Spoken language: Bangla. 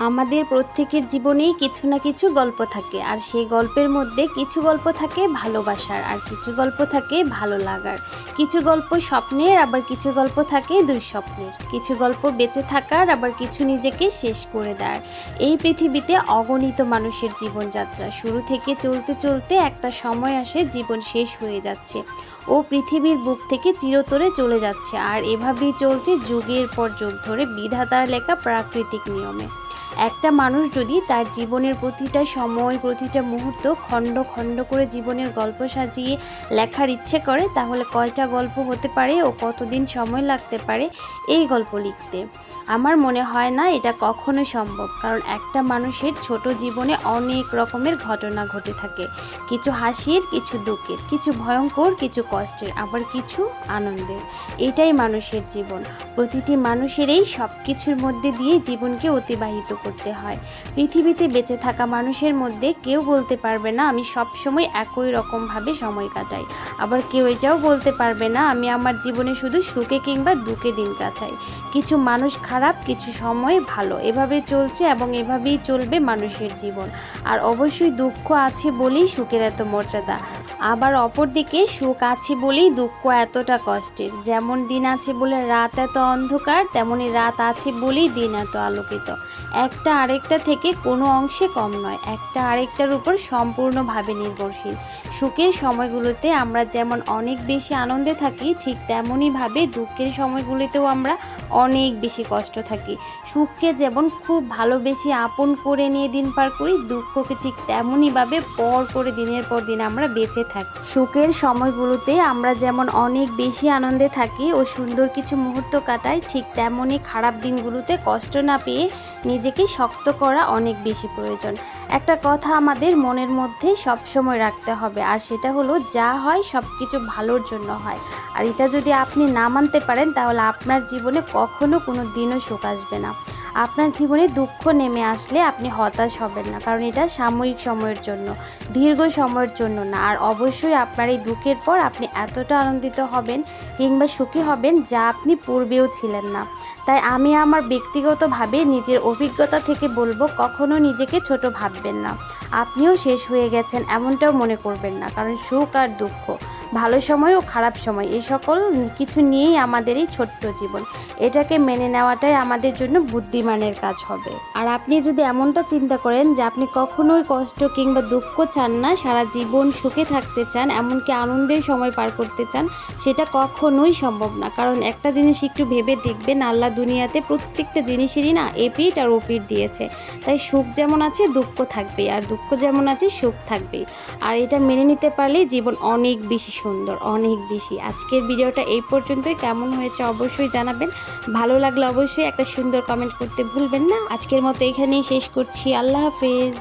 আমাদের প্রত্যেকের জীবনেই কিছু না কিছু গল্প থাকে, আর সেই গল্পের মধ্যে কিছু গল্প থাকে ভালোবাসার, আর কিছু গল্প থাকে ভালো লাগার, কিছু গল্প স্বপ্নের, আবার কিছু গল্প থাকে দুঃস্বপ্নের, কিছু গল্প বেঁচে থাকার, আবার কিছু নিজেকে শেষ করে দেওয়ার। এই পৃথিবীতে অগণিত মানুষের জীবনযাত্রা শুরু থেকে চলতে চলতে একটা সময় আসে জীবন শেষ হয়ে যাচ্ছে, ও পৃথিবীর বুক থেকে চিরতরে চলে যাচ্ছে। আর এভাবেই চলছে যুগের পর যুগ ধরে বিধাতার লেখা প্রাকৃতিক নিয়মে। একটা মানুষ যদি তার জীবনের প্রতিটা সময়, প্রতিটা মুহূর্ত খণ্ড খণ্ড করে জীবনের গল্প সাজিয়ে লেখার ইচ্ছে করে, তাহলে কয়টা গল্প হতে পারে ও কতদিন সময় লাগতে পারে এই গল্প লিখতে? আমার মনে হয় না এটা কখনো সম্ভব, কারণ একটা মানুষের ছোট জীবনে অনেক রকমের ঘটনা ঘটে থাকে, কিছু হাসির, কিছু দুঃখের, কিছু ভয়ঙ্কর, কিছু কষ্টের, আবার কিছু আনন্দের। এটাই মানুষের জীবন। প্রতিটি মানুষেরই সব কিছুর মধ্যে দিয়ে জীবনকে অতিবাহিত করতে হয়। পৃথিবীতে বেঁচে থাকা মানুষের মধ্যে কেউ বলতে পারবে না আমি সব সময় একই রকমভাবে সময় কাটাই, আবার কেউ এটাও বলতে পারবে না আমি আমার জীবনে শুধু সুখে কিংবা দুঃখে দিন কাটাই। কিছু মানুষ খারাপ, কিছু সময় ভালো, এভাবে চলছে এবং এভাবেই চলবে মানুষের জীবন। আর অবশ্যই দুঃখ আছে বলেই সুখের এত মর্যাদা, আবার অপরদিকে সুখ আছে বলেই দুঃখ এতটা কষ্টের। যেমন দিন আছে বলে রাত এত অন্ধকার, তেমনি রাত আছে বলেই দিন এত আলোকিত। একটা আরেকটা থেকে কোনো অংশে কম নয়, একটা আরেকটার উপর সম্পূর্ণভাবে নির্ভরশীল। সুখের সময়গুলোতে আমরা যেমন অনেক বেশি আনন্দে থাকি, ঠিক তেমনইভাবে দুঃখের সময়গুলোতেও আমরা অনেক বেশি কষ্ট থাকি। সুখকে যেমন খুব ভালোবেসে আপন করে নিয়ে দিন পার করি, দুঃখকে ঠিক তেমনইভাবে পর করে দিনের পর দিন আমরা বেঁচে থাকি। সুখের সময়গুলোতে আমরা যেমন অনেক বেশি আনন্দে থাকি ও সুন্দর কিছু মুহূর্ত কাটাই, ঠিক তেমনই খারাপ দিনগুলোতে কষ্ট না পেয়ে নিজেকে শক্ত করা অনেক বেশি প্রয়োজন। একটা কথা আমাদের মনের মধ্যে সবসময় রাখতে হবে, আর সেটা হলো যা হয় সব কিছু ভালোর জন্য হয়। আর এটা যদি আপনি না মানতে পারেন, তাহলে আপনার জীবনে কখনো কোনো দিনও সুখ আসবে না। আপনার জীবনে দুঃখ নেমে আসলে আপনি হতাশ হবেন না, কারণ এটা সাময়িক সময়ের জন্য, দীর্ঘ সময়ের জন্য না। আর অবশ্যই আপনার এই দুঃখের পর আপনি এতটা আনন্দিত হবেন কিংবা সুখী হবেন যা আপনি পূর্বেও ছিলেন না। তাই আমি আমার ব্যক্তিগতভাবে নিজের অভিজ্ঞতা থেকে বলবো, কখনো নিজেকে ছোট ভাববেন না। আপনিও শেষ হয়ে গেছেন এমনটাও মনে করবেন না, কারণ সুখ আর দুঃখ, ভালো সময় ও খারাপ সময়, এই সকল কিছু নিয়েই আমাদের এই ছোট্ট জীবন। এটাকে মেনে নেওয়াটাই আমাদের জন্য বুদ্ধিমানের কাজ হবে। আর আপনি যদি এমনটা চিন্তা করেন যে আপনি কখনোই কষ্ট কিংবা দুঃখ চান না, সারা জীবন সুখে থাকতে চান, এমনকি আনন্দের সময় পার করতে চান, সেটা কখনোই সম্ভব না। কারণ একটা জিনিস একটু ভেবে দেখবেন, আল্লাহ দুনিয়াতে প্রত্যেকটা জিনিসেরই না এপিঠ আর ওপিঠ দিয়েছে। তাই সুখ যেমন আছে দুঃখ থাকবে, আর দুঃখ যেমন আছে সুখ থাকবে। আর এটা মেনে নিতে পারলেই জীবন অনেক বেশি সুন্দর, অনেক বেশি। আজকের ভিডিওটা এই পর্যন্তই। কেমন হয়েছে অবশ্যই জানাবেন। ভালো লাগলে অবশ্যই একটা সুন্দর কমেন্ট করতে ভুলবেন না। আজকের মতো এখানেই শেষ করছি। আল্লাহ হাফেজ।